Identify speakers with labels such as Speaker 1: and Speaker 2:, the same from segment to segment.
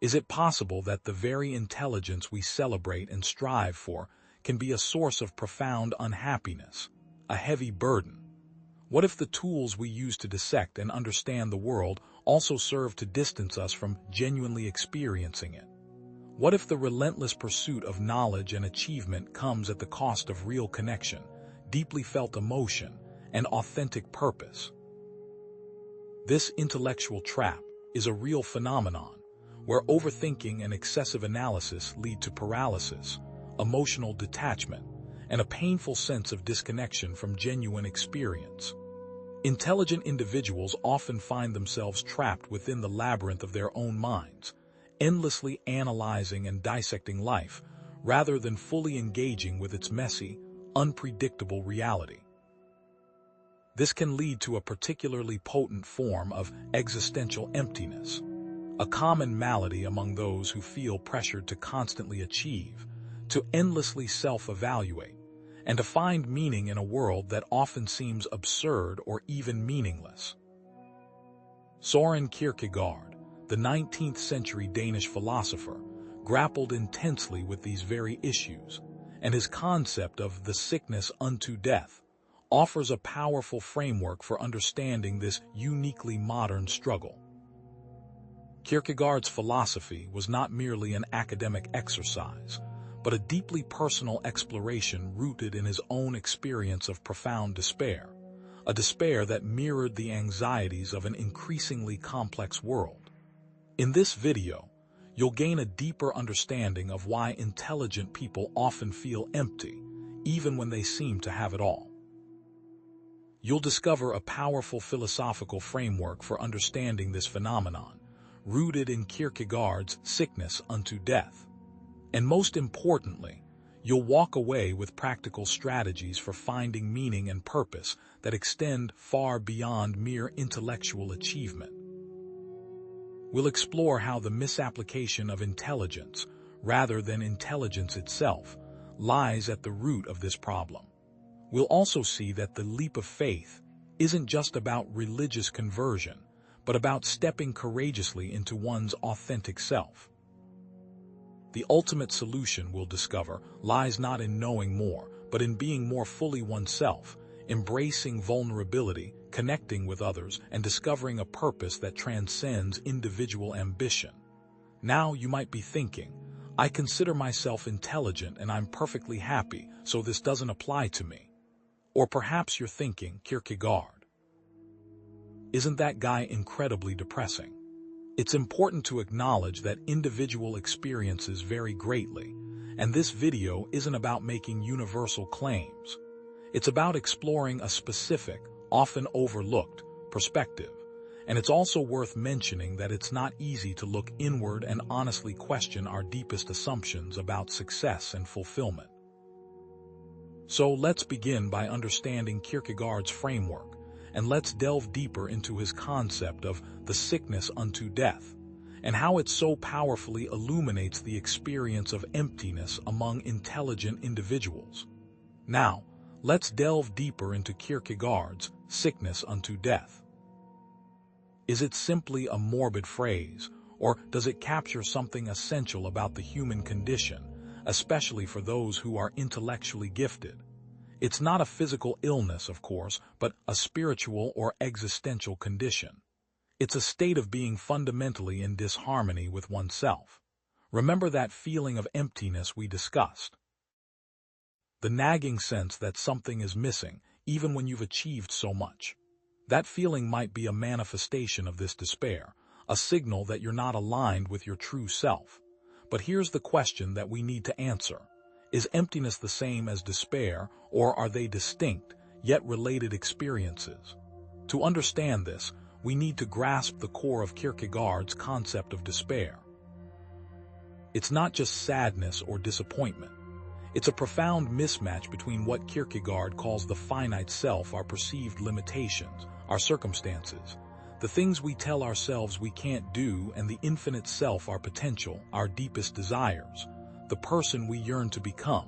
Speaker 1: Is it possible that the very intelligence we celebrate and strive for can be a source of profound unhappiness, a heavy burden? What if the tools we use to dissect and understand the world also serve to distance us from genuinely experiencing it? What if the relentless pursuit of knowledge and achievement comes at the cost of real connection, deeply felt emotion, and authentic purpose? This intellectual trap is a real phenomenon, where overthinking and excessive analysis lead to paralysis, emotional detachment, and a painful sense of disconnection from genuine experience. Intelligent individuals often find themselves trapped within the labyrinth of their own minds, endlessly analyzing and dissecting life, rather than fully engaging with its messy, unpredictable reality. This can lead to a particularly potent form of existential emptiness, a common malady among those who feel pressured to constantly achieve, to endlessly self-evaluate, and to find meaning in a world that often seems absurd or even meaningless. Søren Kierkegaard, the 19th century Danish philosopher, grappled intensely with these very issues, and his concept of the sickness unto death offers a powerful framework for understanding this uniquely modern struggle. Kierkegaard's philosophy was not merely an academic exercise, but a deeply personal exploration rooted in his own experience of profound despair, a despair that mirrored the anxieties of an increasingly complex world. In this video, you'll gain a deeper understanding of why intelligent people often feel empty, even when they seem to have it all. You'll discover a powerful philosophical framework for understanding this phenomenon, rooted in Kierkegaard's sickness unto death. And most importantly, you'll walk away with practical strategies for finding meaning and purpose that extend far beyond mere intellectual achievement. We'll explore how the misapplication of intelligence, rather than intelligence itself, lies at the root of this problem. We'll also see that the leap of faith isn't just about religious conversion, but about stepping courageously into one's authentic self. The ultimate solution, we'll discover, lies not in knowing more, but in being more fully oneself, embracing vulnerability, connecting with others, and discovering a purpose that transcends individual ambition. Now you might be thinking, I consider myself intelligent and I'm perfectly happy, so this doesn't apply to me. Or perhaps you're thinking, Kierkegaard, isn't that guy incredibly depressing? It's important to acknowledge that individual experiences vary greatly, and this video isn't about making universal claims. It's about exploring a specific, often overlooked, perspective, and it's also worth mentioning that it's not easy to look inward and honestly question our deepest assumptions about success and fulfillment. So let's begin by understanding Kierkegaard's framework, and let's delve deeper into his concept of the sickness unto death, and how it so powerfully illuminates the experience of emptiness among intelligent individuals. Now, let's delve deeper into Kierkegaard's sickness unto death. Is it simply a morbid phrase, or does it capture something essential about the human condition, especially for those who are intellectually gifted? It's not a physical illness, of course, but a spiritual or existential condition. It's a state of being fundamentally in disharmony with oneself. Remember that feeling of emptiness we discussed? The nagging sense that something is missing, even when you've achieved so much. That feeling might be a manifestation of this despair, a signal that you're not aligned with your true self. But here's the question that we need to answer. Is emptiness the same as despair, or are they distinct, yet related experiences? To understand this, we need to grasp the core of Kierkegaard's concept of despair. It's not just sadness or disappointment. It's a profound mismatch between what Kierkegaard calls the finite self, our perceived limitations, our circumstances, the things we tell ourselves we can't do, and the infinite self, our potential, our deepest desires, the person we yearn to become.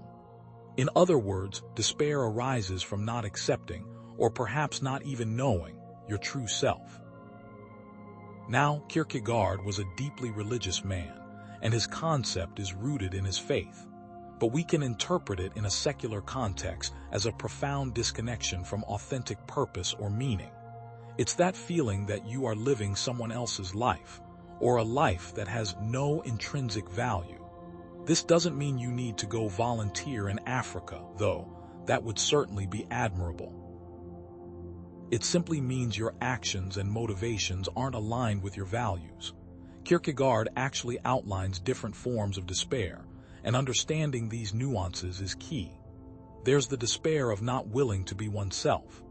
Speaker 1: In other words, despair arises from not accepting, or perhaps not even knowing, your true self. Now, Kierkegaard was a deeply religious man, and his concept is rooted in his faith. But we can interpret it in a secular context as a profound disconnection from authentic purpose or meaning. It's that feeling that you are living someone else's life, or a life that has no intrinsic value. This doesn't mean you need to go volunteer in Africa, though that would certainly be admirable. It simply means your actions and motivations aren't aligned with your values. Kierkegaard actually outlines different forms of despair, and understanding these nuances is key. There's the despair of not willing to be oneself.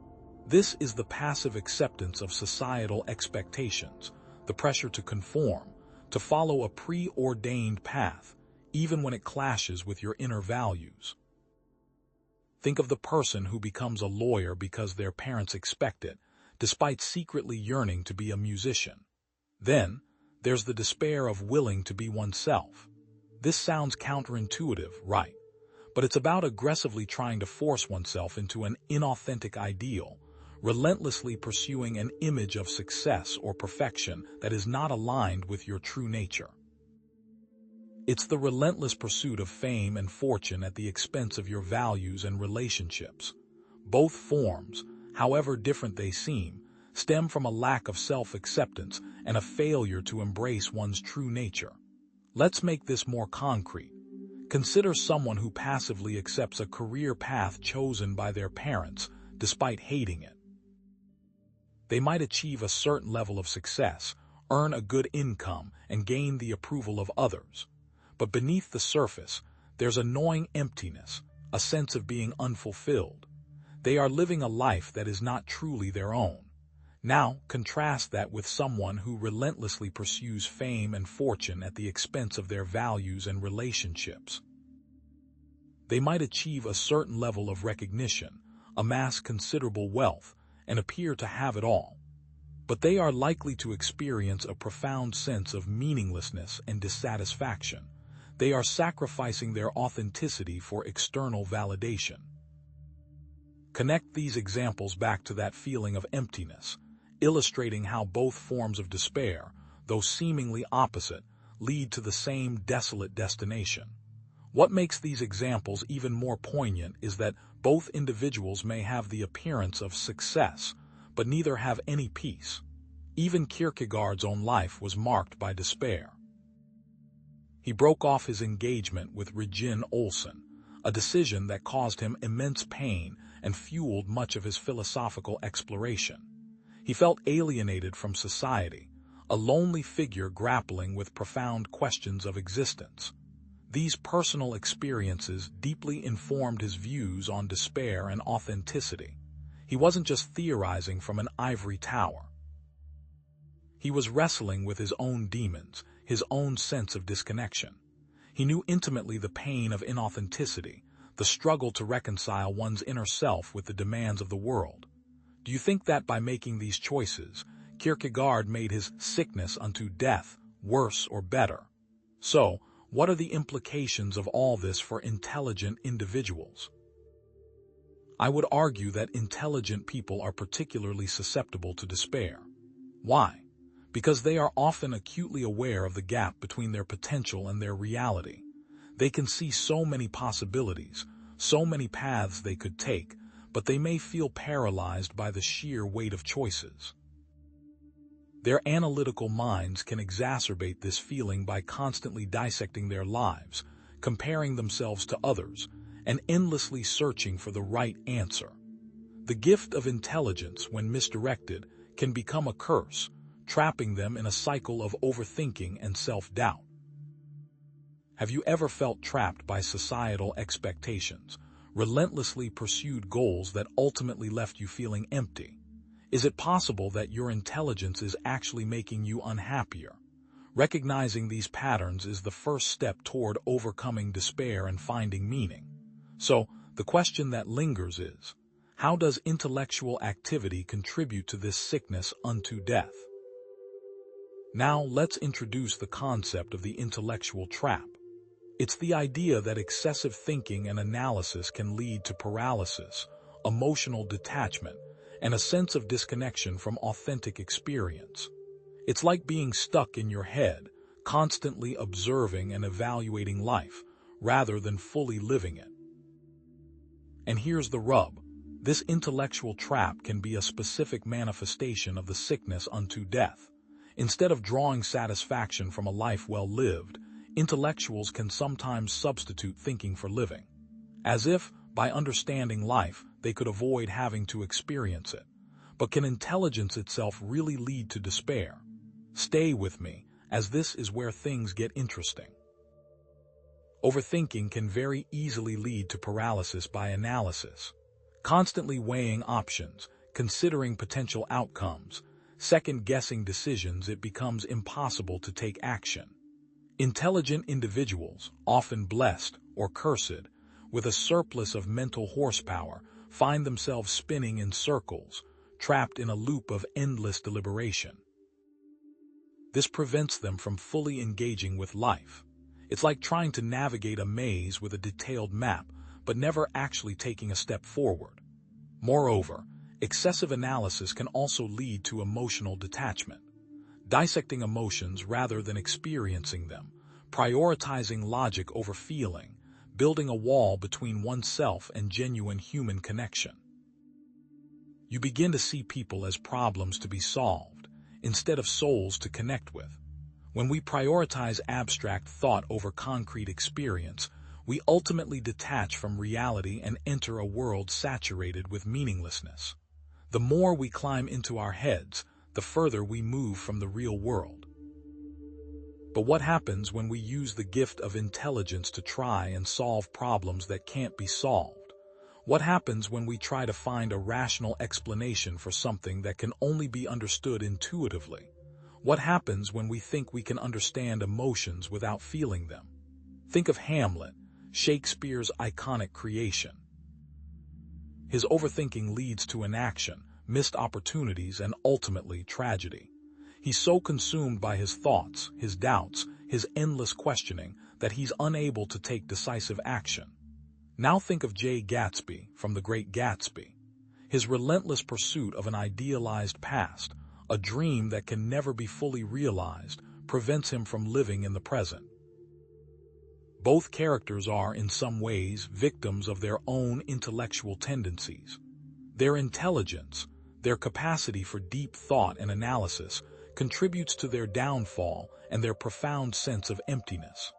Speaker 1: This is the passive acceptance of societal expectations, the pressure to conform, to follow a preordained path, even when it clashes with your inner values. Think of the person who becomes a lawyer because their parents expect it, despite secretly yearning to be a musician. Then, there's the despair of willing to be oneself. This sounds counterintuitive, right? But it's about aggressively trying to force oneself into an inauthentic ideal, relentlessly pursuing an image of success or perfection that is not aligned with your true nature. It's the relentless pursuit of fame and fortune at the expense of your values and relationships. Both forms, however different they seem, stem from a lack of self-acceptance and a failure to embrace one's true nature. Let's make this more concrete. Consider someone who passively accepts a career path chosen by their parents, despite hating it. They might achieve a certain level of success, earn a good income, and gain the approval of others. But beneath the surface, there's a gnawing emptiness, a sense of being unfulfilled. They are living a life that is not truly their own. Now, contrast that with someone who relentlessly pursues fame and fortune at the expense of their values and relationships. They might achieve a certain level of recognition, amass considerable wealth, and appear to have it all. But they are likely to experience a profound sense of meaninglessness and dissatisfaction. They are sacrificing their authenticity for external validation. Connect these examples back to that feeling of emptiness, illustrating how both forms of despair, though seemingly opposite, lead to the same desolate destination. What makes these examples even more poignant is that both individuals may have the appearance of success, but neither have any peace. Even Kierkegaard's own life was marked by despair. He broke off his engagement with Regine Olsen, a decision that caused him immense pain and fueled much of his philosophical exploration. He felt alienated from society, a lonely figure grappling with profound questions of existence. These personal experiences deeply informed his views on despair and authenticity. He wasn't just theorizing from an ivory tower. He was wrestling with his own demons, his own sense of disconnection. He knew intimately the pain of inauthenticity, the struggle to reconcile one's inner self with the demands of the world. Do you think that by making these choices, Kierkegaard made his sickness unto death worse or better? So, what are the implications of all this for intelligent individuals? I would argue that intelligent people are particularly susceptible to despair. Why? Because they are often acutely aware of the gap between their potential and their reality. They can see so many possibilities, so many paths they could take, but they may feel paralyzed by the sheer weight of choices. Their analytical minds can exacerbate this feeling by constantly dissecting their lives, comparing themselves to others, and endlessly searching for the right answer. The gift of intelligence, when misdirected, can become a curse, trapping them in a cycle of overthinking and self-doubt. Have you ever felt trapped by societal expectations, relentlessly pursued goals that ultimately left you feeling empty? Is it possible that your intelligence is actually making you unhappier? Recognizing these patterns is the first step toward overcoming despair and finding meaning. So, the question that lingers is, how does intellectual activity contribute to this sickness unto death? Now, let's introduce the concept of the intellectual trap. It's the idea that excessive thinking and analysis can lead to paralysis, emotional detachment, and a sense of disconnection from authentic experience. It's like being stuck in your head, constantly observing and evaluating life, rather than fully living it. And here's the rub. This intellectual trap can be a specific manifestation of the sickness unto death. Instead of drawing satisfaction from a life well lived, intellectuals can sometimes substitute thinking for living, as if, by understanding life, they could avoid having to experience it. But can intelligence itself really lead to despair? Stay with me, as this is where things get interesting. Overthinking can very easily lead to paralysis by analysis. Constantly weighing options, considering potential outcomes, second-guessing decisions, it becomes impossible to take action. Intelligent individuals, often blessed or cursed, with a surplus of mental horsepower, find themselves spinning in circles, trapped in a loop of endless deliberation. This prevents them from fully engaging with life. It's like trying to navigate a maze with a detailed map, but never actually taking a step forward. Moreover, excessive analysis can also lead to emotional detachment. Dissecting emotions rather than experiencing them, prioritizing logic over feeling, building a wall between oneself and genuine human connection. You begin to see people as problems to be solved, instead of souls to connect with. When we prioritize abstract thought over concrete experience, we ultimately detach from reality and enter a world saturated with meaninglessness. The more we climb into our heads, the further we move from the real world. But what happens when we use the gift of intelligence to try and solve problems that can't be solved? What happens when we try to find a rational explanation for something that can only be understood intuitively? What happens when we think we can understand emotions without feeling them? Think of Hamlet, Shakespeare's iconic creation. His overthinking leads to inaction, missed opportunities, and ultimately tragedy. He's so consumed by his thoughts, his doubts, his endless questioning, that he's unable to take decisive action. Now think of Jay Gatsby from The Great Gatsby. His relentless pursuit of an idealized past, a dream that can never be fully realized, prevents him from living in the present. Both characters are, in some ways, victims of their own intellectual tendencies. Their intelligence, their capacity for deep thought and analysis, contributes to their downfall and their profound sense of emptiness.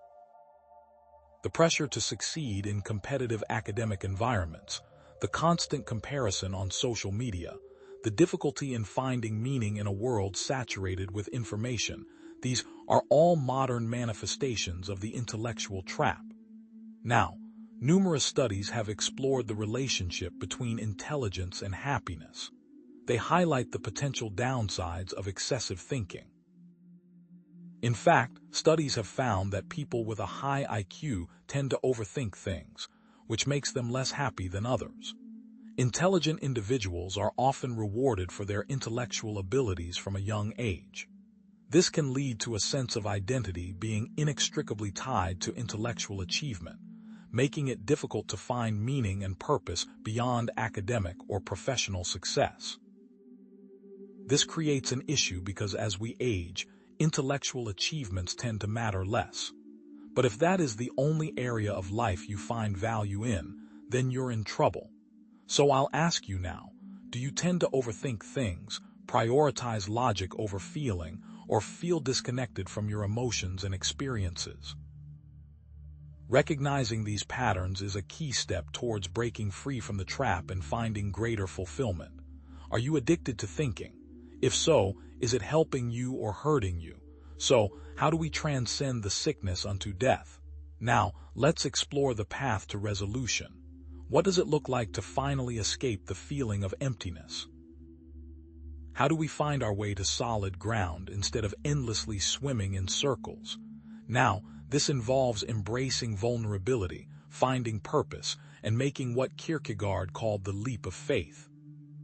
Speaker 1: The pressure to succeed in competitive academic environments, the constant comparison on social media, the difficulty in finding meaning in a world saturated with information, these are all modern manifestations of the intellectual trap. Now, numerous studies have explored the relationship between intelligence and happiness. They highlight the potential downsides of excessive thinking. In fact, studies have found that people with a high IQ tend to overthink things, which makes them less happy than others. Intelligent individuals are often rewarded for their intellectual abilities from a young age. This can lead to a sense of identity being inextricably tied to intellectual achievement, making it difficult to find meaning and purpose beyond academic or professional success. This creates an issue because as we age, intellectual achievements tend to matter less. But if that is the only area of life you find value in, then you're in trouble. So I'll ask you now, do you tend to overthink things, prioritize logic over feeling, or feel disconnected from your emotions and experiences? Recognizing these patterns is a key step towards breaking free from the trap and finding greater fulfillment. Are you addicted to thinking? If so, is it helping you or hurting you? So, how do we transcend the sickness unto death? Now, let's explore the path to resolution. What does it look like to finally escape the feeling of emptiness? How do we find our way to solid ground instead of endlessly swimming in circles? Now, this involves embracing vulnerability, finding purpose, and making what Kierkegaard called the leap of faith.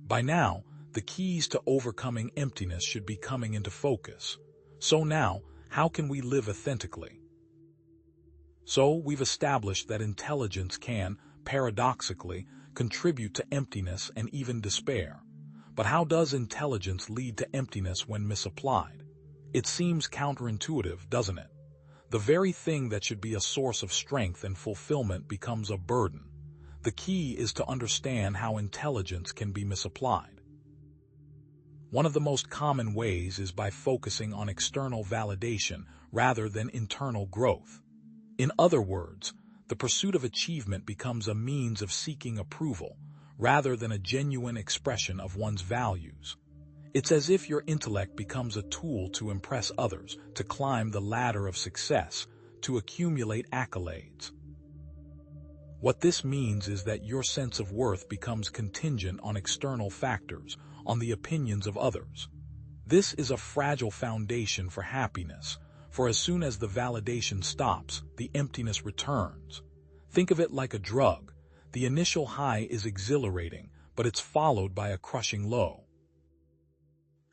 Speaker 1: By now, the keys to overcoming emptiness should be coming into focus. So now, how can we live authentically? So, we've established that intelligence can, paradoxically, contribute to emptiness and even despair. But how does intelligence lead to emptiness when misapplied? It seems counterintuitive, doesn't it? The very thing that should be a source of strength and fulfillment becomes a burden. The key is to understand how intelligence can be misapplied. One of the most common ways is by focusing on external validation rather than internal growth. In other words, the pursuit of achievement becomes a means of seeking approval rather than a genuine expression of one's values. It's as if your intellect becomes a tool to impress others, to climb the ladder of success, to accumulate accolades. What this means is that your sense of worth becomes contingent on external factors, on the opinions of others. This is a fragile foundation for happiness, for as soon as the validation stops, the emptiness returns. Think of it like a drug. The initial high is exhilarating, but it's followed by a crushing low.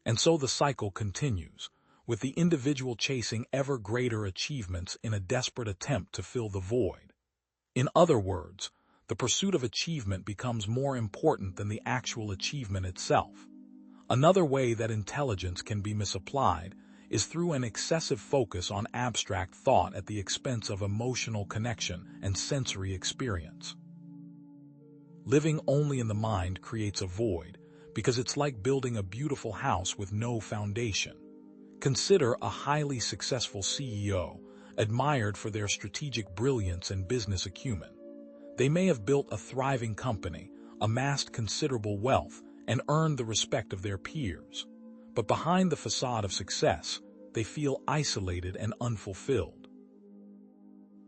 Speaker 1: And so the cycle continues, with the individual chasing ever greater achievements in a desperate attempt to fill the void. In other words, the pursuit of achievement becomes more important than the actual achievement itself. Another way that intelligence can be misapplied is through an excessive focus on abstract thought at the expense of emotional connection and sensory experience. Living only in the mind creates a void, because it's like building a beautiful house with no foundation. Consider a highly successful CEO, admired for their strategic brilliance and business acumen. They may have built a thriving company, amassed considerable wealth, and earned the respect of their peers. But behind the facade of success, they feel isolated and unfulfilled.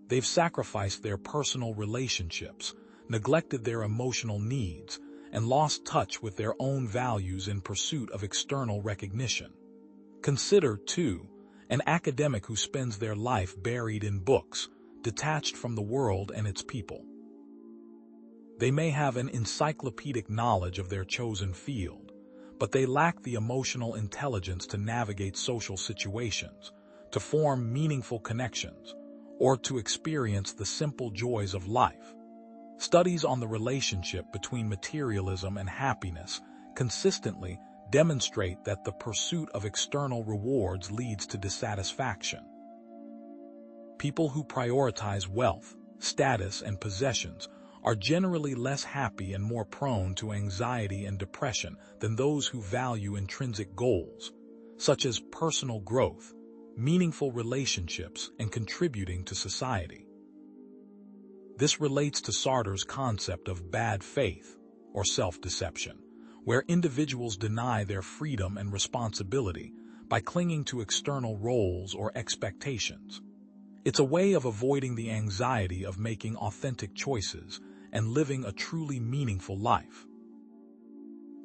Speaker 1: They've sacrificed their personal relationships, neglected their emotional needs, and lost touch with their own values in pursuit of external recognition. Consider, too, an academic who spends their life buried in books, detached from the world and its people. They may have an encyclopedic knowledge of their chosen field, but they lack the emotional intelligence to navigate social situations, to form meaningful connections, or to experience the simple joys of life. Studies on the relationship between materialism and happiness consistently demonstrate that the pursuit of external rewards leads to dissatisfaction. People who prioritize wealth, status, and possessions are generally less happy and more prone to anxiety and depression than those who value intrinsic goals, such as personal growth, meaningful relationships, and contributing to society. This relates to Sartre's concept of bad faith, or self-deception, where individuals deny their freedom and responsibility by clinging to external roles or expectations. It's a way of avoiding the anxiety of making authentic choices and living a truly meaningful life.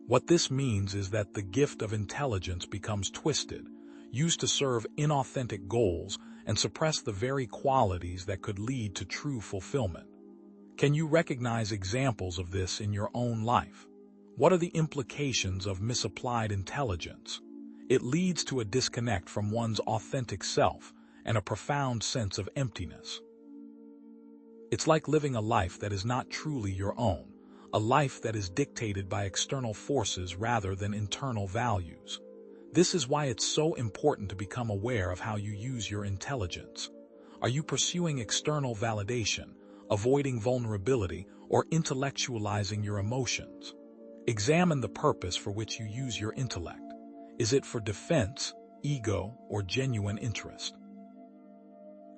Speaker 1: What this means is that the gift of intelligence becomes twisted, used to serve inauthentic goals and suppress the very qualities that could lead to true fulfillment. Can you recognize examples of this in your own life? What are the implications of misapplied intelligence? It leads to a disconnect from one's authentic self and a profound sense of emptiness. It's like living a life that is not truly your own, a life that is dictated by external forces rather than internal values. This is why it's so important to become aware of how you use your intelligence. Are you pursuing external validation, avoiding vulnerability, or intellectualizing your emotions? Examine the purpose for which you use your intellect. Is it for defense, ego, or genuine interest?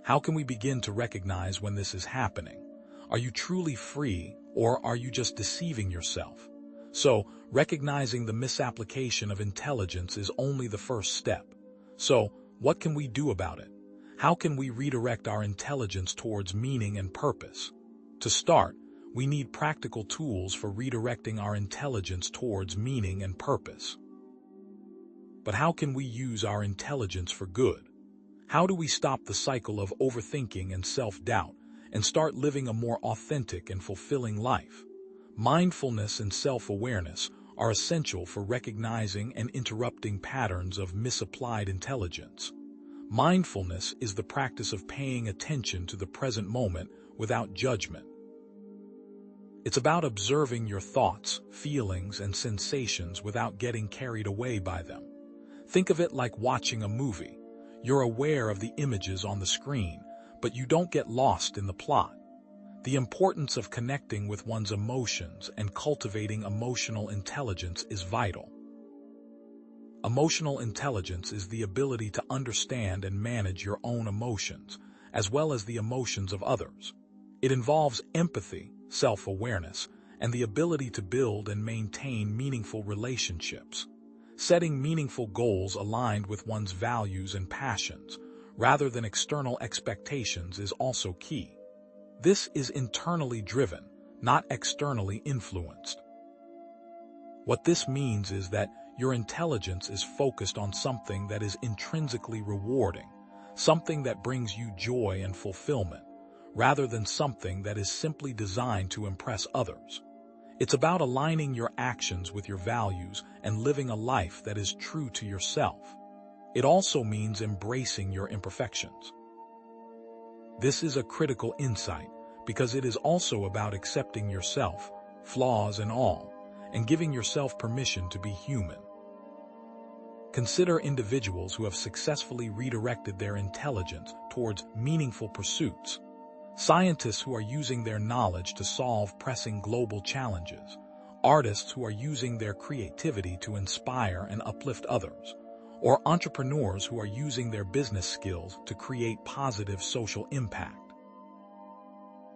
Speaker 1: How can we begin to recognize when this is happening? Are you truly free, or are you just deceiving yourself? So, recognizing the misapplication of intelligence is only the first step. So, what can we do about it? How can we redirect our intelligence towards meaning and purpose? To start, we need practical tools for redirecting our intelligence towards meaning and purpose. But how can we use our intelligence for good? How do we stop the cycle of overthinking and self-doubt and start living a more authentic and fulfilling life? Mindfulness and self-awareness are essential for recognizing and interrupting patterns of misapplied intelligence. Mindfulness is the practice of paying attention to the present moment without judgment. It's about observing your thoughts, feelings, and sensations without getting carried away by them. Think of it like watching a movie. You're aware of the images on the screen, but you don't get lost in the plot. The importance of connecting with one's emotions and cultivating emotional intelligence is vital. Emotional intelligence is the ability to understand and manage your own emotions, as well as the emotions of others. It involves empathy, self-awareness, and the ability to build and maintain meaningful relationships. Setting meaningful goals aligned with one's values and passions, rather than external expectations, is also key. This is internally driven, not externally influenced. What this means is that your intelligence is focused on something that is intrinsically rewarding, something that brings you joy and fulfillment, rather than something that is simply designed to impress others. It's about aligning your actions with your values and living a life that is true to yourself. It also means embracing your imperfections. This is a critical insight because it is also about accepting yourself, flaws and all, and giving yourself permission to be human. Consider individuals who have successfully redirected their intelligence towards meaningful pursuits. Scientists who are using their knowledge to solve pressing global challenges. Artists who are using their creativity to inspire and uplift others. Or entrepreneurs who are using their business skills to create positive social impact.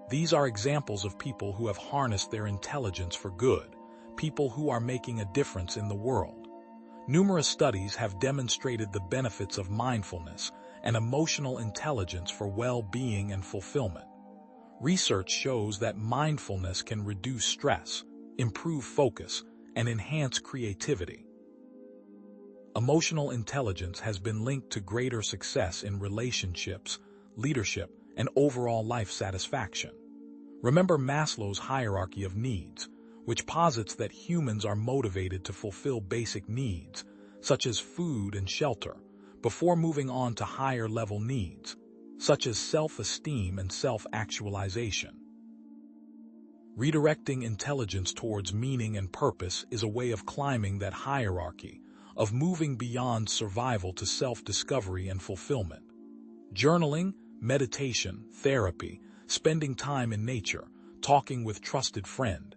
Speaker 1: These are examples of people who have harnessed their intelligence for good, people who are making a difference in the world. Numerous studies have demonstrated the benefits of mindfulness and emotional intelligence for well-being and fulfillment. Research shows that mindfulness can reduce stress, improve focus, and enhance creativity. Emotional intelligence has been linked to greater success in relationships, leadership, and overall life satisfaction. Remember Maslow's hierarchy of needs, which posits that humans are motivated to fulfill basic needs, such as food and shelter, before moving on to higher-level needs, such as self-esteem and self-actualization. Redirecting intelligence towards meaning and purpose is a way of climbing that hierarchy, of moving beyond survival to self-discovery and fulfillment. Journaling, meditation, therapy, spending time in nature, talking with trusted friends.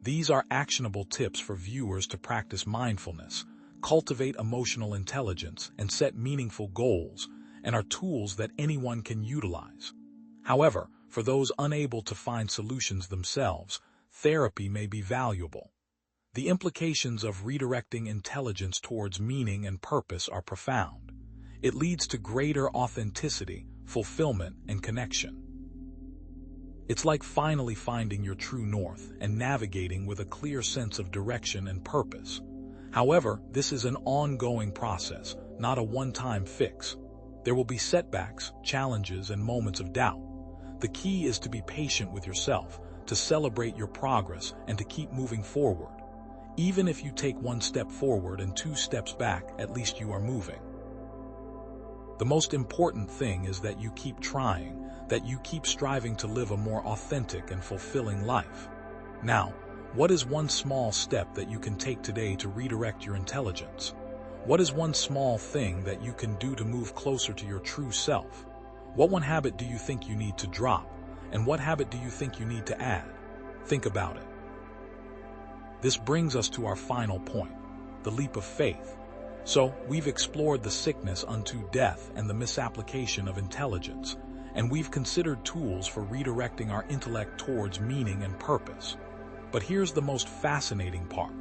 Speaker 1: These are actionable tips for viewers to practice mindfulness, cultivate emotional intelligence, and set meaningful goals, and are tools that anyone can utilize. However, for those unable to find solutions themselves, therapy may be valuable. The implications of redirecting intelligence towards meaning and purpose are profound. It leads to greater authenticity, fulfillment, and connection. It's like finally finding your true north and navigating with a clear sense of direction and purpose. However, this is an ongoing process, not a one-time fix. There will be setbacks, challenges, and moments of doubt. The key is to be patient with yourself, to celebrate your progress, and to keep moving forward. Even if you take one step forward and 2 steps back, at least you are moving. The most important thing is that you keep trying, that you keep striving to live a more authentic and fulfilling life. Now, what is one small step that you can take today to redirect your intelligence? What is one small thing that you can do to move closer to your true self? What one habit do you think you need to drop? And what habit do you think you need to add? Think about it. This brings us to our final point, the leap of faith. So, we've explored the sickness unto death and the misapplication of intelligence, and we've considered tools for redirecting our intellect towards meaning and purpose. But here's the most fascinating part.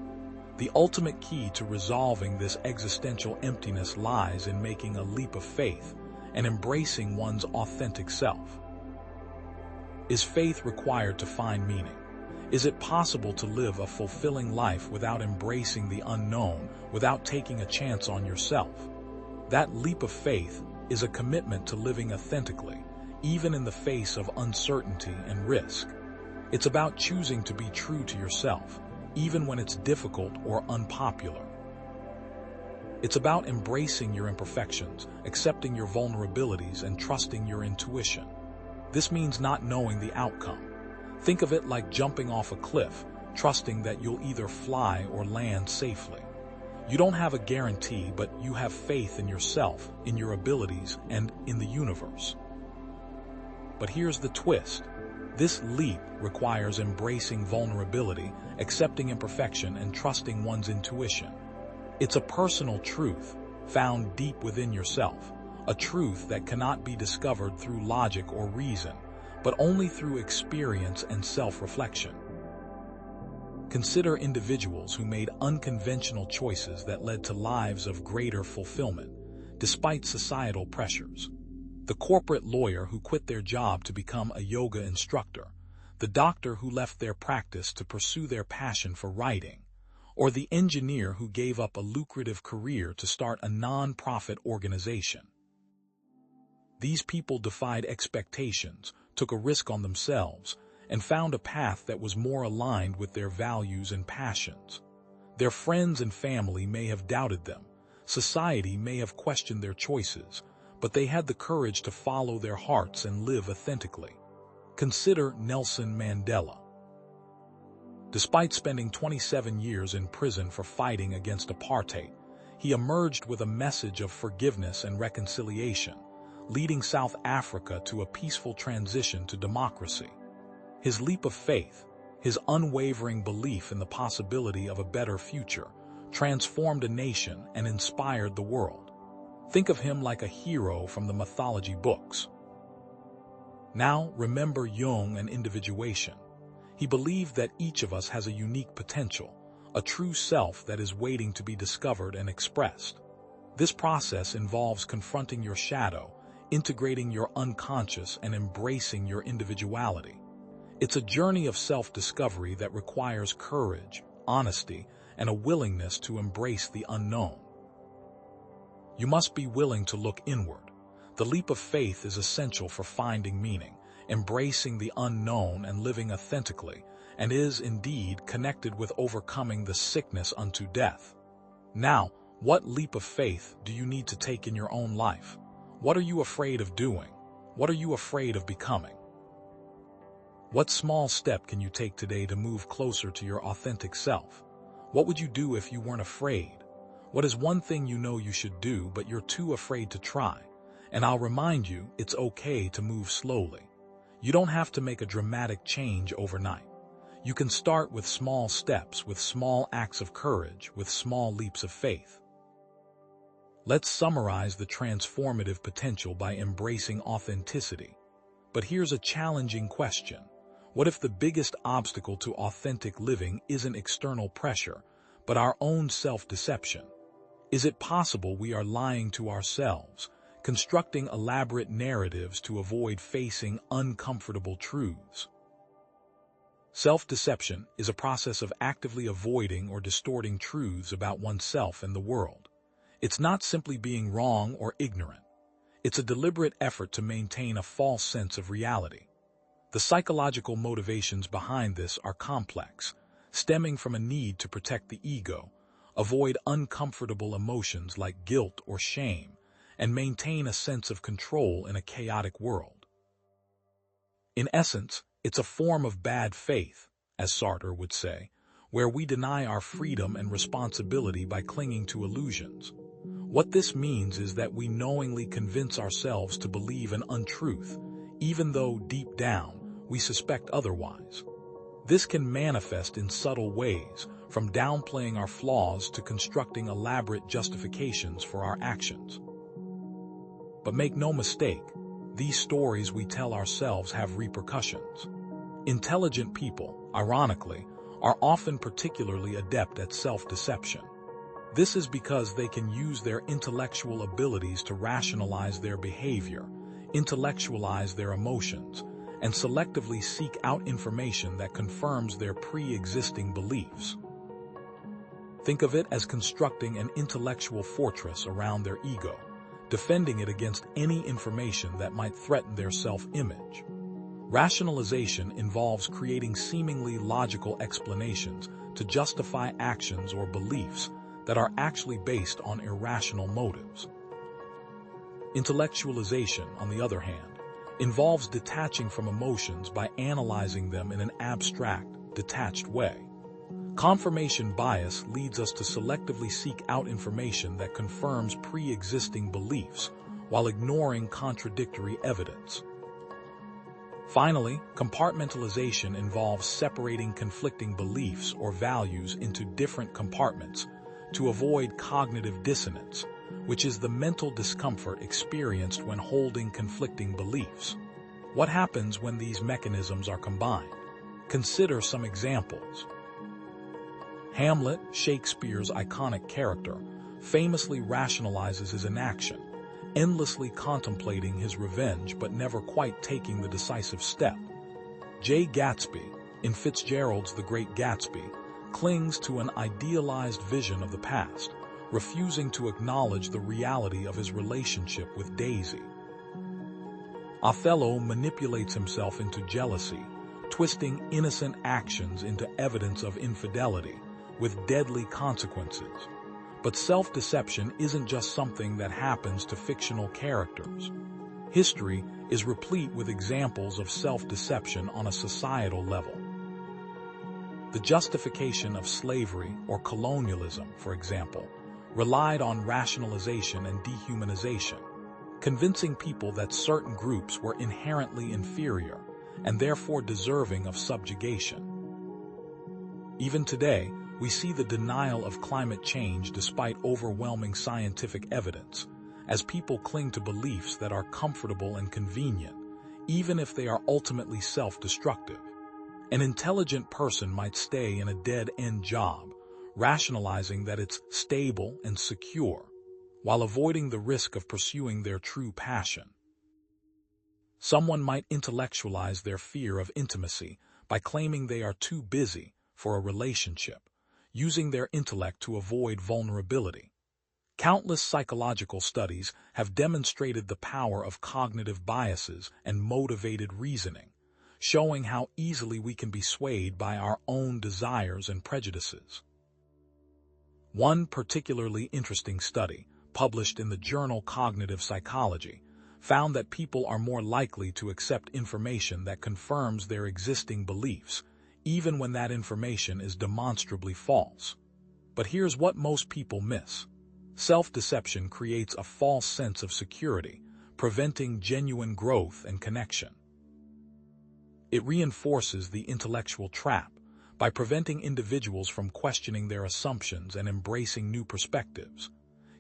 Speaker 1: The ultimate key to resolving this existential emptiness lies in making a leap of faith and embracing one's authentic self. Is faith required to find meaning? Is it possible to live a fulfilling life without embracing the unknown, without taking a chance on yourself? That leap of faith is a commitment to living authentically, even in the face of uncertainty and risk. It's about choosing to be true to yourself, even when it's difficult or unpopular. It's about embracing your imperfections, accepting your vulnerabilities, and trusting your intuition. This means not knowing the outcome. Think of it like jumping off a cliff, trusting that you'll either fly or land safely. You don't have a guarantee, but you have faith in yourself, in your abilities, and in the universe. But here's the twist. This leap requires embracing vulnerability, accepting imperfection, and trusting one's intuition. It's a personal truth, found deep within yourself, a truth that cannot be discovered through logic or reason, but only through experience and self-reflection. Consider individuals who made unconventional choices that led to lives of greater fulfillment, despite societal pressures. The corporate lawyer who quit their job to become a yoga instructor, the doctor who left their practice to pursue their passion for writing, or the engineer who gave up a lucrative career to start a non-profit organization. These people defied expectations, took a risk on themselves, and found a path that was more aligned with their values and passions. Their friends and family may have doubted them, society may have questioned their choices, but they had the courage to follow their hearts and live authentically. Consider Nelson Mandela. Despite spending 27 years in prison for fighting against apartheid, he emerged with a message of forgiveness and reconciliation, leading South Africa to a peaceful transition to democracy. His leap of faith, his unwavering belief in the possibility of a better future, transformed a nation and inspired the world. Think of him like a hero from the mythology books. Now, remember Jung and individuation. He believed that each of us has a unique potential, a true self that is waiting to be discovered and expressed. This process involves confronting your shadow, integrating your unconscious, and embracing your individuality. It's a journey of self-discovery that requires courage, honesty, and a willingness to embrace the unknown. You must be willing to look inward. The leap of faith is essential for finding meaning, embracing the unknown and living authentically, and is indeed connected with overcoming the sickness unto death. Now, what leap of faith do you need to take in your own life? What are you afraid of doing? What are you afraid of becoming? What small step can you take today to move closer to your authentic self? What would you do if you weren't afraid? What is one thing you know you should do but you're too afraid to try? And I'll remind you, it's okay to move slowly. You don't have to make a dramatic change overnight. You can start with small steps, with small acts of courage, with small leaps of faith. Let's summarize the transformative potential by embracing authenticity. But here's a challenging question. What if the biggest obstacle to authentic living isn't external pressure, but our own self-deception? Is it possible we are lying to ourselves, constructing elaborate narratives to avoid facing uncomfortable truths? Self-deception is a process of actively avoiding or distorting truths about oneself and the world. It's not simply being wrong or ignorant. It's a deliberate effort to maintain a false sense of reality. The psychological motivations behind this are complex, stemming from a need to protect the ego, avoid uncomfortable emotions like guilt or shame, and maintain a sense of control in a chaotic world. In essence, it's a form of bad faith, as Sartre would say, where we deny our freedom and responsibility by clinging to illusions. What this means is that we knowingly convince ourselves to believe an untruth, even though deep down we suspect otherwise. This can manifest in subtle ways, from downplaying our flaws to constructing elaborate justifications for our actions. But make no mistake, these stories we tell ourselves have repercussions. Intelligent people, ironically, are often particularly adept at self-deception. This is because they can use their intellectual abilities to rationalize their behavior, intellectualize their emotions, and selectively seek out information that confirms their pre-existing beliefs. Think of it as constructing an intellectual fortress around their ego, defending it against any information that might threaten their self-image. Rationalization involves creating seemingly logical explanations to justify actions or beliefs that are actually based on irrational motives. Intellectualization, on the other hand, involves detaching from emotions by analyzing them in an abstract, detached way. Confirmation bias leads us to selectively seek out information that confirms pre-existing beliefs while ignoring contradictory evidence. Finally, compartmentalization involves separating conflicting beliefs or values into different compartments to avoid cognitive dissonance, which is the mental discomfort experienced when holding conflicting beliefs. What happens when these mechanisms are combined? Consider some examples. Hamlet, Shakespeare's iconic character, famously rationalizes his inaction, endlessly contemplating his revenge but never quite taking the decisive step. J. Gatsby, in Fitzgerald's The Great Gatsby, clings to an idealized vision of the past, refusing to acknowledge the reality of his relationship with Daisy. Othello manipulates himself into jealousy, twisting innocent actions into evidence of infidelity, with deadly consequences. But self-deception isn't just something that happens to fictional characters. History is replete with examples of self-deception on a societal level. The justification of slavery or colonialism, for example, relied on rationalization and dehumanization, convincing people that certain groups were inherently inferior and therefore deserving of subjugation. Even today, we see the denial of climate change despite overwhelming scientific evidence, as people cling to beliefs that are comfortable and convenient, even if they are ultimately self-destructive. An intelligent person might stay in a dead-end job, rationalizing that it's stable and secure, while avoiding the risk of pursuing their true passion. Someone might intellectualize their fear of intimacy by claiming they are too busy for a relationship, using their intellect to avoid vulnerability. Countless psychological studies have demonstrated the power of cognitive biases and motivated reasoning, showing how easily we can be swayed by our own desires and prejudices. One particularly interesting study, published in the journal Cognitive Psychology, found that people are more likely to accept information that confirms their existing beliefs, even when that information is demonstrably false. But here's what most people miss. Self-deception creates a false sense of security, preventing genuine growth and connection. It reinforces the intellectual trap by preventing individuals from questioning their assumptions and embracing new perspectives.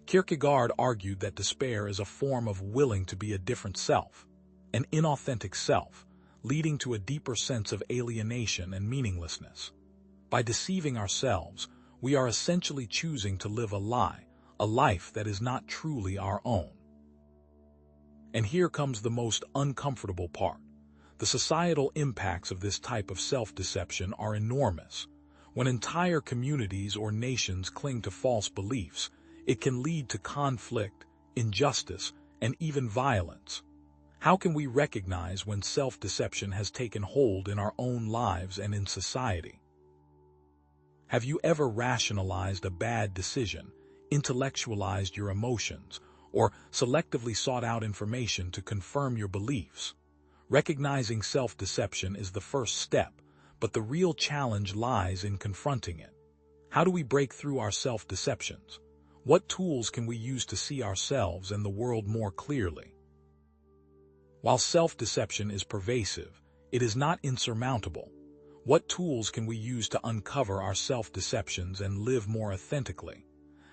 Speaker 1: Kierkegaard argued that despair is a form of willing to be a different self, an inauthentic self, leading to a deeper sense of alienation and meaninglessness. By deceiving ourselves, we are essentially choosing to live a lie, a life that is not truly our own. And here comes the most uncomfortable part. The societal impacts of this type of self-deception are enormous. When entire communities or nations cling to false beliefs, it can lead to conflict, injustice, and even violence. How can we recognize when self-deception has taken hold in our own lives and in society? Have you ever rationalized a bad decision, intellectualized your emotions, or selectively sought out information to confirm your beliefs? Recognizing self-deception is the first step, but the real challenge lies in confronting it. How do we break through our self-deceptions? What tools can we use to see ourselves and the world more clearly? While self-deception is pervasive, it is not insurmountable. What tools can we use to uncover our self-deceptions and live more authentically?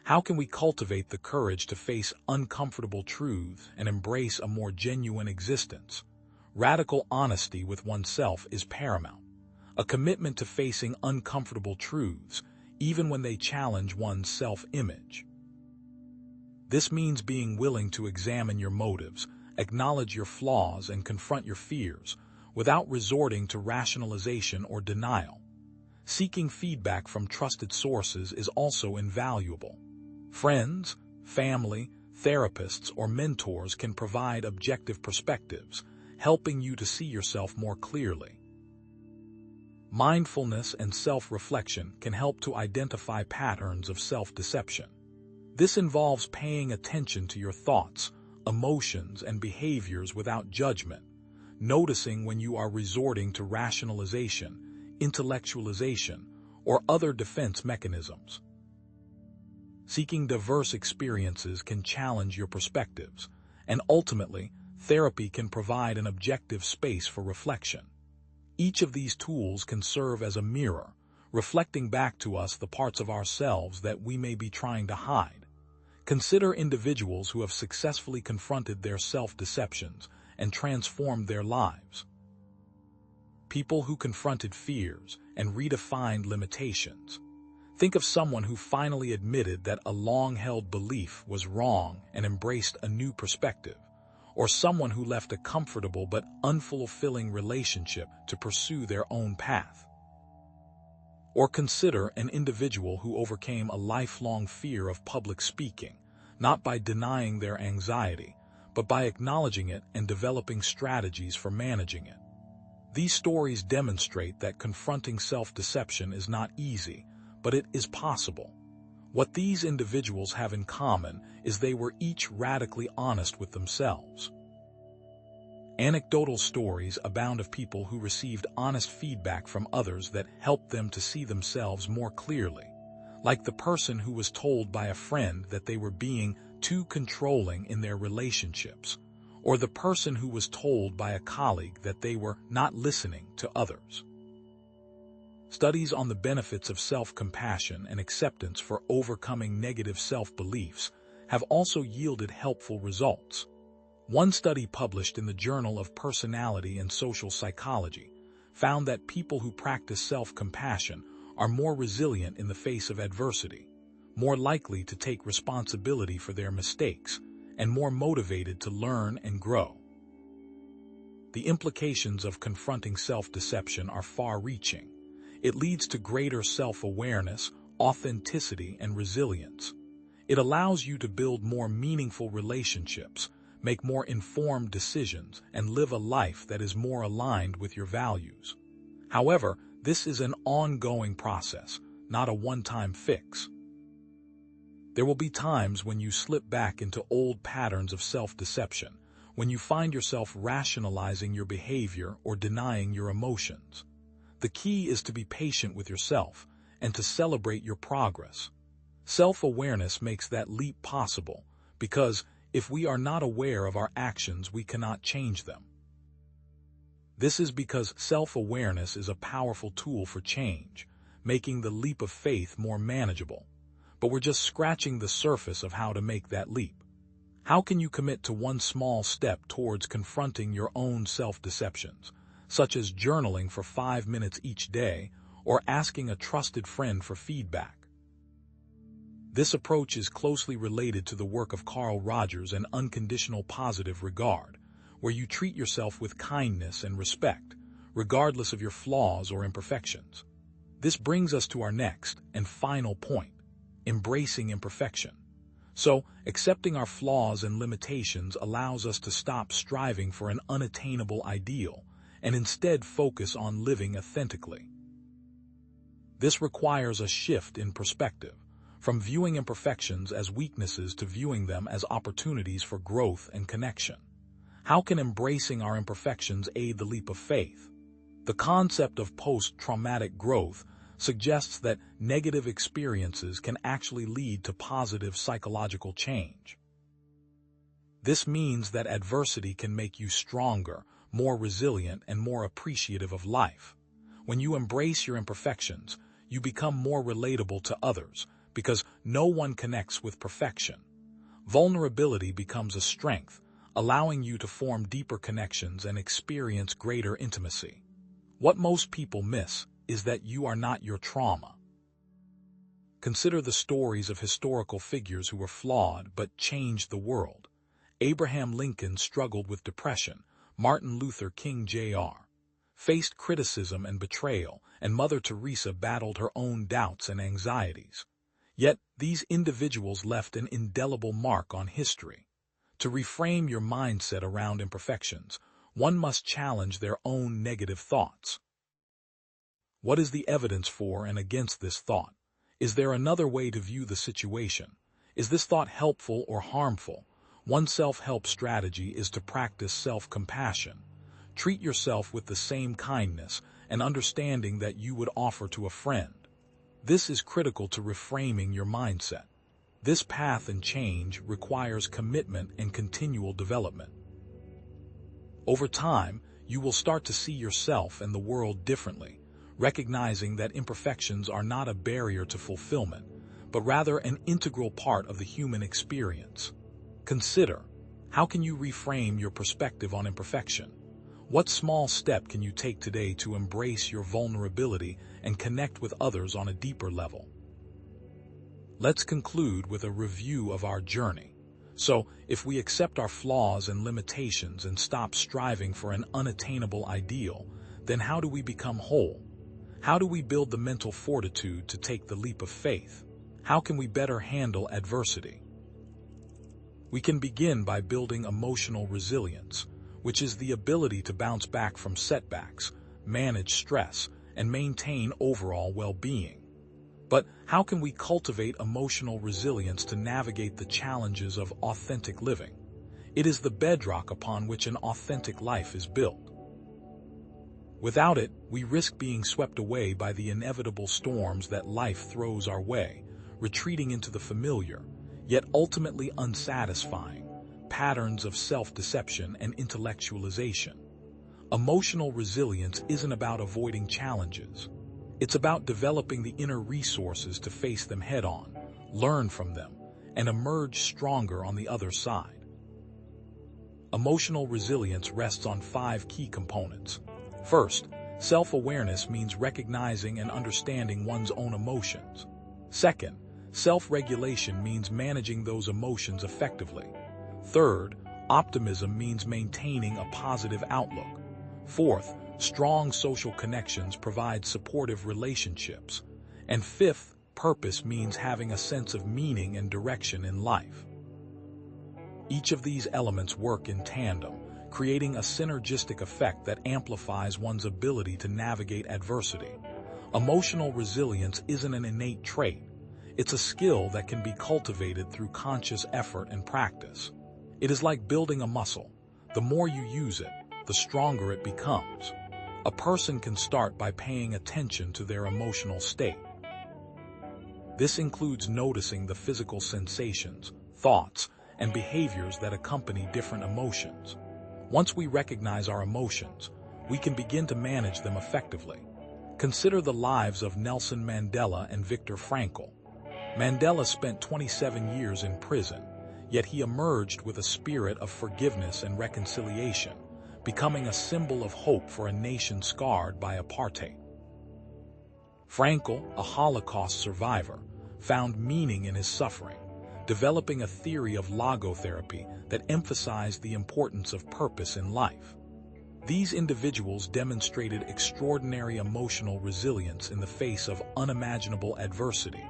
Speaker 1: How can we cultivate the courage to face uncomfortable truths and embrace a more genuine existence? Radical honesty with oneself is paramount. A commitment to facing uncomfortable truths, even when they challenge one's self-image. This means being willing to examine your motives, acknowledge your flaws, and confront your fears, without resorting to rationalization or denial. Seeking feedback from trusted sources is also invaluable. Friends, family, therapists, or mentors can provide objective perspectives, helping you to see yourself more clearly. Mindfulness and self-reflection can help to identify patterns of self-deception. This involves paying attention to your thoughts, emotions, and behaviors without judgment, noticing when you are resorting to rationalization, intellectualization, or other defense mechanisms. Seeking diverse experiences can challenge your perspectives, and ultimately, therapy can provide an objective space for reflection. Each of these tools can serve as a mirror, reflecting back to us the parts of ourselves that we may be trying to hide. Consider individuals who have successfully confronted their self-deceptions and transformed their lives. People who confronted fears and redefined limitations. Think of someone who finally admitted that a long-held belief was wrong and embraced a new perspective, or someone who left a comfortable but unfulfilling relationship to pursue their own path. Or consider an individual who overcame a lifelong fear of public speaking, not by denying their anxiety, but by acknowledging it and developing strategies for managing it. These stories demonstrate that confronting self-deception is not easy, but it is possible. What these individuals have in common is they were each radically honest with themselves. Anecdotal stories abound of people who received honest feedback from others that helped them to see themselves more clearly, like the person who was told by a friend that they were being too controlling in their relationships, or the person who was told by a colleague that they were not listening to others. Studies on the benefits of self-compassion and acceptance for overcoming negative self-beliefs have also yielded helpful results. One study published in the Journal of Personality and Social Psychology found that people who practice self-compassion are more resilient in the face of adversity, more likely to take responsibility for their mistakes, and more motivated to learn and grow. The implications of confronting self-deception are far-reaching. It leads to greater self-awareness, authenticity, and resilience. It allows you to build more meaningful relationships, make more informed decisions, and live a life that is more aligned with your values. However, this is an ongoing process, not a one-time fix. There will be times when you slip back into old patterns of self-deception, when you find yourself rationalizing your behavior or denying your emotions. The key is to be patient with yourself and to celebrate your progress. Self-awareness makes that leap possible, because if we are not aware of our actions, we cannot change them. This is because self-awareness is a powerful tool for change, making the leap of faith more manageable. But we're just scratching the surface of how to make that leap. How can you commit to one small step towards confronting your own self-deceptions, such as journaling for 5 minutes each day or asking a trusted friend for feedback? This approach is closely related to the work of Carl Rogers and unconditional positive regard, where you treat yourself with kindness and respect, regardless of your flaws or imperfections. This brings us to our next and final point: embracing imperfection. So, accepting our flaws and limitations allows us to stop striving for an unattainable ideal and instead focus on living authentically. This requires a shift in perspective, from viewing imperfections as weaknesses to viewing them as opportunities for growth and connection. How can embracing our imperfections aid the leap of faith? The concept of post-traumatic growth suggests that negative experiences can actually lead to positive psychological change. This means that adversity can make you stronger, more resilient, and more appreciative of life. When you embrace your imperfections, you become more relatable to others, because no one connects with perfection. Vulnerability becomes a strength, allowing you to form deeper connections and experience greater intimacy. What most people miss is that you are not your trauma. Consider the stories of historical figures who were flawed but changed the world. Abraham Lincoln struggled with depression, Martin Luther King Jr. faced criticism and betrayal, and Mother Teresa battled her own doubts and anxieties. Yet, these individuals left an indelible mark on history. To reframe your mindset around imperfections, one must challenge their own negative thoughts. What is the evidence for and against this thought? Is there another way to view the situation? Is this thought helpful or harmful? One self-help strategy is to practice self-compassion. Treat yourself with the same kindness and understanding that you would offer to a friend. This is critical to reframing your mindset. This path and change requires commitment and continual development. Over time, you will start to see yourself and the world differently, recognizing that imperfections are not a barrier to fulfillment, but rather an integral part of the human experience. Consider, how can you reframe your perspective on imperfection? What small step can you take today to embrace your vulnerability and connect with others on a deeper level? Let's conclude with a review of our journey. So, if we accept our flaws and limitations and stop striving for an unattainable ideal, then how do we become whole? How do we build the mental fortitude to take the leap of faith? How can we better handle adversity? We can begin by building emotional resilience, which is the ability to bounce back from setbacks, manage stress, and maintain overall well-being. But how can we cultivate emotional resilience to navigate the challenges of authentic living? It is the bedrock upon which an authentic life is built. Without it, we risk being swept away by the inevitable storms that life throws our way, retreating into the familiar, yet ultimately unsatisfying, patterns of self-deception and intellectualization. Emotional resilience isn't about avoiding challenges. It's about developing the inner resources to face them head-on, learn from them, and emerge stronger on the other side. Emotional resilience rests on 5 key components. First, self-awareness means recognizing and understanding one's own emotions. Second, self-regulation means managing those emotions effectively. Third, optimism means maintaining a positive outlook. Fourth, strong social connections provide supportive relationships. And fifth, purpose means having a sense of meaning and direction in life. Each of these elements work in tandem, creating a synergistic effect that amplifies one's ability to navigate adversity. Emotional resilience isn't an innate trait. It's a skill that can be cultivated through conscious effort and practice. It is like building a muscle. The more you use it, the stronger it becomes. A person can start by paying attention to their emotional state. This includes noticing the physical sensations, thoughts, and behaviors that accompany different emotions. Once we recognize our emotions, we can begin to manage them effectively. Consider the lives of Nelson Mandela and Viktor Frankl. Mandela spent 27 years in prison, yet he emerged with a spirit of forgiveness and reconciliation, becoming a symbol of hope for a nation scarred by apartheid. Frankl, a Holocaust survivor, found meaning in his suffering, developing a theory of logotherapy that emphasized the importance of purpose in life. These individuals demonstrated extraordinary emotional resilience in the face of unimaginable adversity,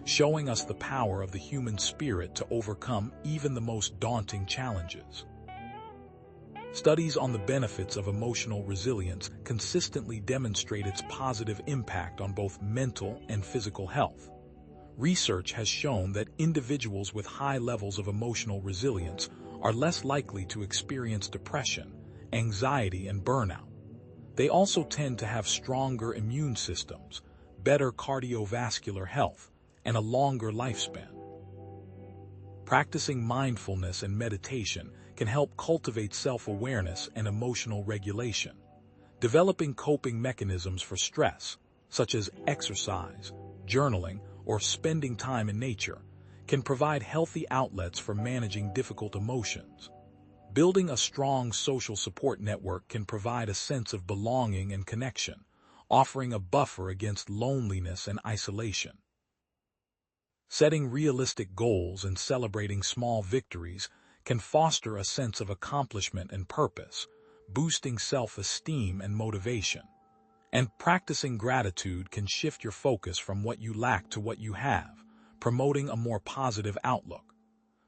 Speaker 1: showing us the power of the human spirit to overcome even the most daunting challenges. Studies on the benefits of emotional resilience consistently demonstrate its positive impact on both mental and physical health. Research has shown that individuals with high levels of emotional resilience are less likely to experience depression, anxiety, and burnout. They also tend to have stronger immune systems, better cardiovascular health, and a longer lifespan. Practicing mindfulness and meditation can help cultivate self-awareness and emotional regulation. Developing coping mechanisms for stress, such as exercise, journaling, or spending time in nature, can provide healthy outlets for managing difficult emotions. Building a strong social support network can provide a sense of belonging and connection, offering a buffer against loneliness and isolation. Setting realistic goals and celebrating small victories can foster a sense of accomplishment and purpose, boosting self-esteem and motivation. And practicing gratitude can shift your focus from what you lack to what you have, promoting a more positive outlook.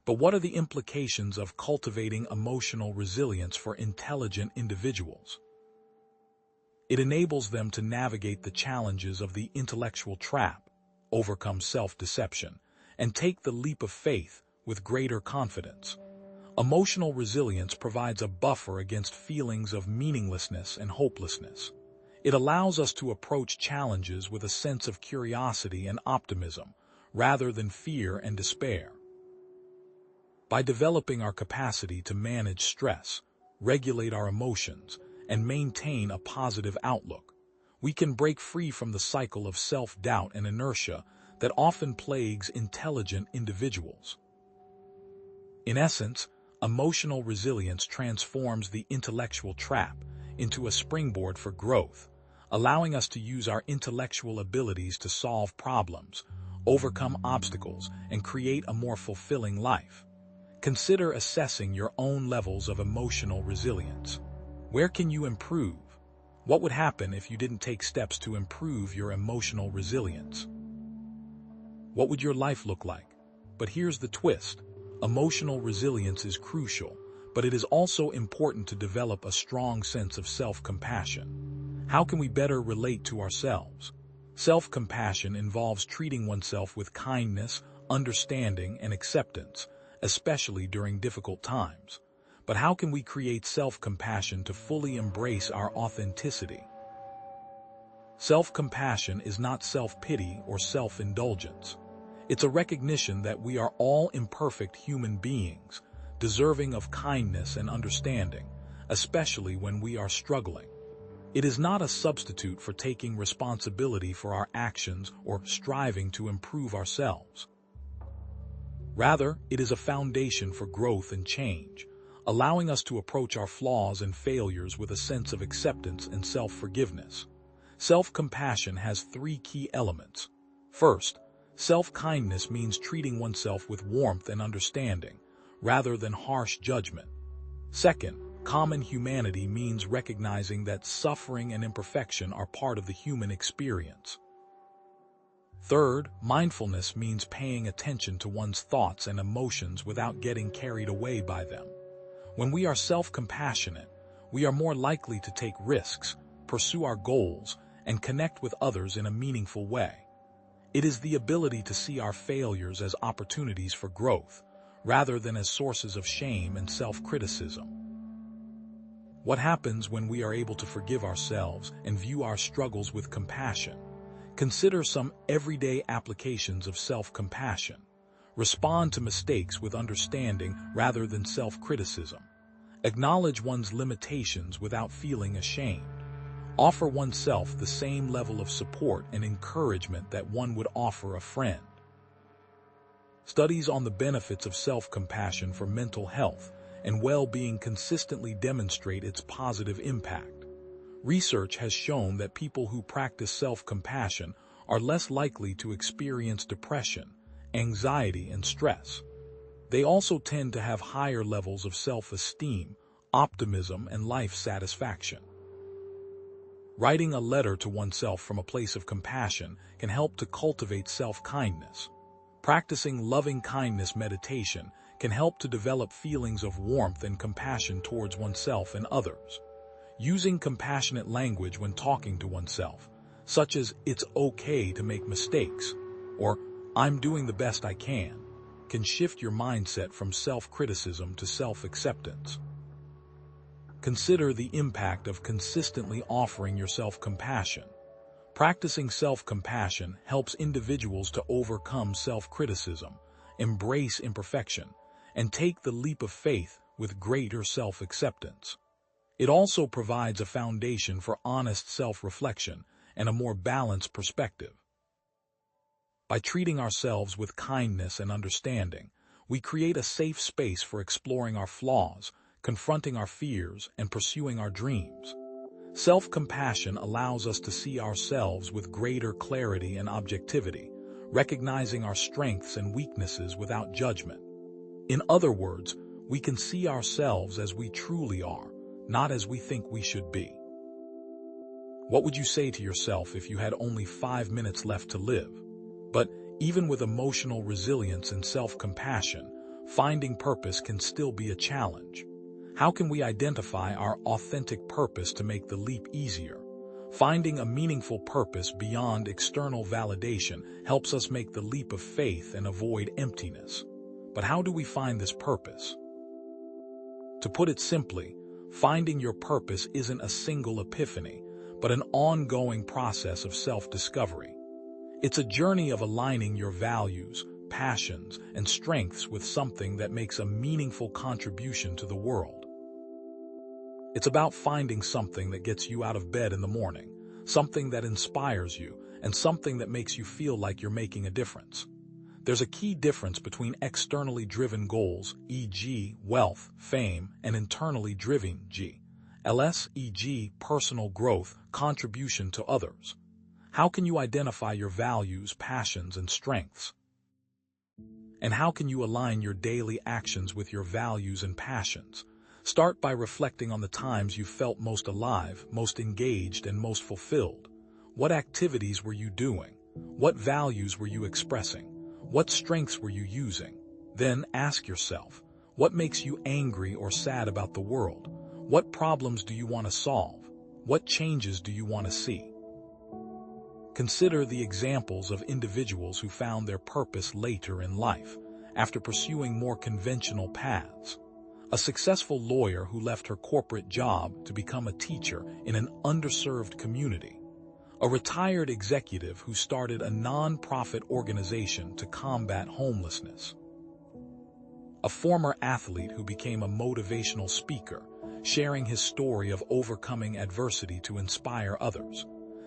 Speaker 1: But what are the implications of cultivating emotional resilience for intelligent individuals? It enables them to navigate the challenges of the intellectual trap, overcome self-deception, and take the leap of faith with greater confidence. Emotional resilience provides a buffer against feelings of meaninglessness and hopelessness. It allows us to approach challenges with a sense of curiosity and optimism, rather than fear and despair. By developing our capacity to manage stress, regulate our emotions, and maintain a positive outlook, we can break free from the cycle of self-doubt and inertia that often plagues intelligent individuals. In essence, emotional resilience transforms the intellectual trap into a springboard for growth, allowing us to use our intellectual abilities to solve problems, overcome obstacles, and create a more fulfilling life. Consider assessing your own levels of emotional resilience. Where can you improve? What would happen if you didn't take steps to improve your emotional resilience? What would your life look like? But here's the twist. Emotional resilience is crucial, but it is also important to develop a strong sense of self-compassion. How can we better relate to ourselves? Self-compassion involves treating oneself with kindness, understanding, and acceptance, especially during difficult times. But how can we create self-compassion to fully embrace our authenticity? Self-compassion is not self-pity or self-indulgence. It's a recognition that we are all imperfect human beings, deserving of kindness and understanding, especially when we are struggling. It is not a substitute for taking responsibility for our actions or striving to improve ourselves. Rather, it is a foundation for growth and change, allowing us to approach our flaws and failures with a sense of acceptance and self-forgiveness. Self-compassion has three key elements. First, self-kindness means treating oneself with warmth and understanding, rather than harsh judgment. Second, common humanity means recognizing that suffering and imperfection are part of the human experience. Third, mindfulness means paying attention to one's thoughts and emotions without getting carried away by them. When we are self-compassionate, we are more likely to take risks, pursue our goals, and connect with others in a meaningful way. It is the ability to see our failures as opportunities for growth, rather than as sources of shame and self-criticism. What happens when we are able to forgive ourselves and view our struggles with compassion? Consider some everyday applications of self-compassion. Respond to mistakes with understanding rather than self-criticism. Acknowledge one's limitations without feeling ashamed. Offer oneself the same level of support and encouragement that one would offer a friend. Studies on the benefits of self-compassion for mental health and well-being consistently demonstrate its positive impact. Research has shown that people who practice self-compassion are less likely to experience depression, anxiety, and stress. They also tend to have higher levels of self-esteem, optimism, and life satisfaction. Writing a letter to oneself from a place of compassion can help to cultivate self-kindness. Practicing loving-kindness meditation can help to develop feelings of warmth and compassion towards oneself and others. Using compassionate language when talking to oneself, such as "it's okay to make mistakes" or "I'm doing the best I can shift your mindset from self-criticism to self-acceptance. Consider the impact of consistently offering yourself compassion. Practicing self-compassion helps individuals to overcome self-criticism, embrace imperfection, and take the leap of faith with greater self-acceptance. It also provides a foundation for honest self-reflection and a more balanced perspective. By treating ourselves with kindness and understanding, we create a safe space for exploring our flaws, confronting our fears, and pursuing our dreams. Self-compassion allows us to see ourselves with greater clarity and objectivity, recognizing our strengths and weaknesses without judgment. In other words, we can see ourselves as we truly are, not as we think we should be. What would you say to yourself if you had only 5 minutes left to live? But even with emotional resilience and self-compassion, finding purpose can still be a challenge. How can we identify our authentic purpose to make the leap easier? Finding a meaningful purpose beyond external validation helps us make the leap of faith and avoid emptiness. But how do we find this purpose? To put it simply, finding your purpose isn't a single epiphany, but an ongoing process of self-discovery. It's a journey of aligning your values, passions, and strengths with something that makes a meaningful contribution to the world. It's about finding something that gets you out of bed in the morning, something that inspires you, and something that makes you feel like you're making a difference. There's a key difference between externally driven goals, e.g., wealth, fame, and internally driven, e.g., personal growth, contribution to others. How can you identify your values, passions, and strengths? And how can you align your daily actions with your values and passions? Start by reflecting on the times you felt most alive, most engaged, and most fulfilled. What activities were you doing? What values were you expressing? What strengths were you using? Then ask yourself, what makes you angry or sad about the world? What problems do you want to solve? What changes do you want to see? Consider the examples of individuals who found their purpose later in life, after pursuing more conventional paths. A successful lawyer who left her corporate job to become a teacher in an underserved community. A retired executive who started a non-profit organization to combat homelessness. A former athlete who became a motivational speaker, sharing his story of overcoming adversity to inspire others.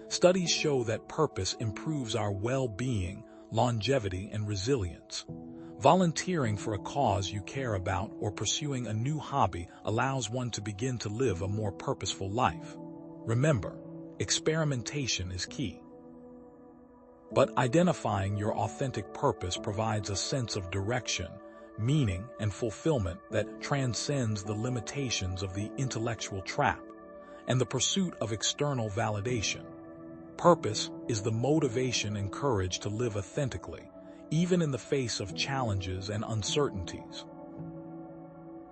Speaker 1: Studies show that purpose improves our well-being, longevity, and resilience. Volunteering for a cause you care about or pursuing a new hobby allows one to begin to live a more purposeful life. Remember, experimentation is key. But identifying your authentic purpose provides a sense of direction, meaning, and fulfillment that transcends the limitations of the intellectual trap and the pursuit of external validation. Purpose is the motivation and courage to live authentically, even in the face of challenges and uncertainties.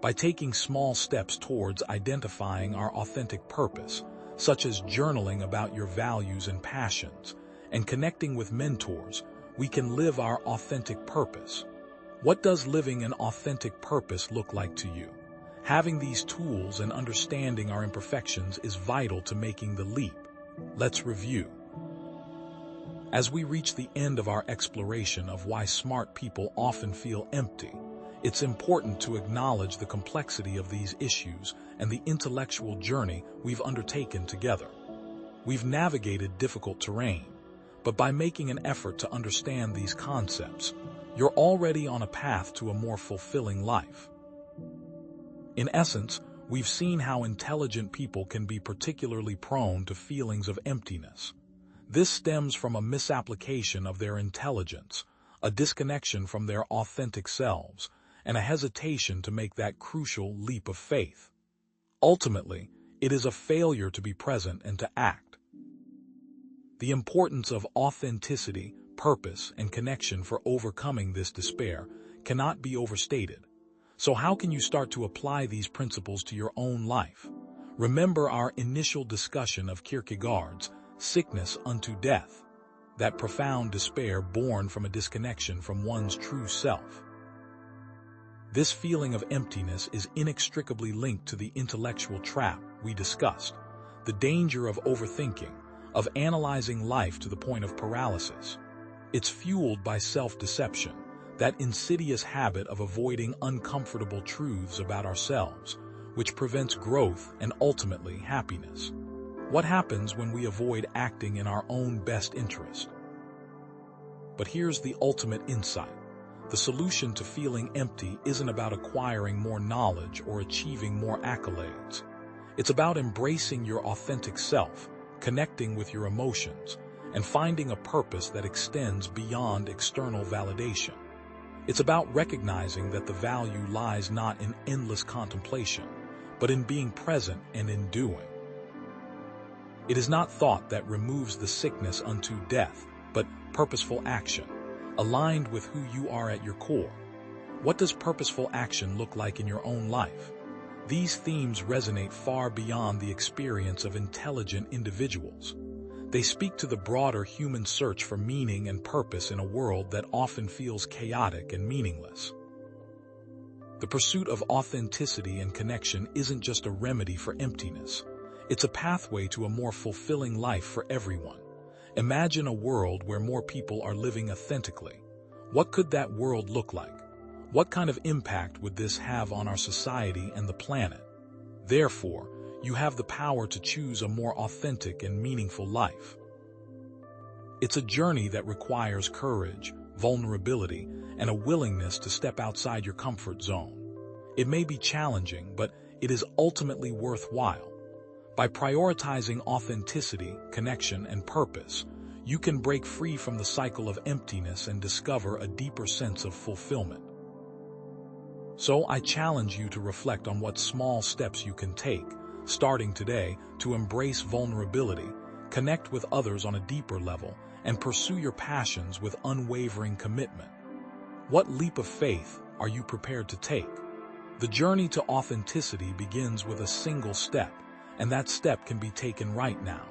Speaker 1: By taking small steps towards identifying our authentic purpose, such as journaling about your values and passions, and connecting with mentors, we can live our authentic purpose. What does living an authentic purpose look like to you? Having these tools and understanding our imperfections is vital to making the leap. Let's review. As we reach the end of our exploration of why smart people often feel empty, it's important to acknowledge the complexity of these issues and the intellectual journey we've undertaken together. We've navigated difficult terrain, but by making an effort to understand these concepts, you're already on a path to a more fulfilling life. In essence, we've seen how intelligent people can be particularly prone to feelings of emptiness. This stems from a misapplication of their intelligence, a disconnection from their authentic selves, and a hesitation to make that crucial leap of faith. Ultimately, it is a failure to be present and to act. The importance of authenticity, purpose, and connection for overcoming this despair cannot be overstated. So how can you start to apply these principles to your own life? Remember our initial discussion of Kierkegaard's sickness unto death, that profound despair born from a disconnection from one's true self. This feeling of emptiness is inextricably linked to the intellectual trap we discussed, the danger of overthinking, of analyzing life to the point of paralysis. It's fueled by self-deception, that insidious habit of avoiding uncomfortable truths about ourselves, which prevents growth and ultimately happiness. What happens when we avoid acting in our own best interest? But here's the ultimate insight. The solution to feeling empty isn't about acquiring more knowledge or achieving more accolades. It's about embracing your authentic self, connecting with your emotions, and finding a purpose that extends beyond external validation. It's about recognizing that the value lies not in endless contemplation, but in being present and in doing. It is not thought that removes the sickness unto death, but purposeful action, aligned with who you are at your core. What does purposeful action look like in your own life? These themes resonate far beyond the experience of intelligent individuals. They speak to the broader human search for meaning and purpose in a world that often feels chaotic and meaningless. The pursuit of authenticity and connection isn't just a remedy for emptiness. It's a pathway to a more fulfilling life for everyone. Imagine a world where more people are living authentically. What could that world look like? What kind of impact would this have on our society and the planet? Therefore, you have the power to choose a more authentic and meaningful life. It's a journey that requires courage, vulnerability, and a willingness to step outside your comfort zone. It may be challenging, but it is ultimately worthwhile. By prioritizing authenticity, connection, and purpose, you can break free from the cycle of emptiness and discover a deeper sense of fulfillment. So I challenge you to reflect on what small steps you can take, starting today, to embrace vulnerability, connect with others on a deeper level, and pursue your passions with unwavering commitment. What leap of faith are you prepared to take? The journey to authenticity begins with a single step, and that step can be taken right now.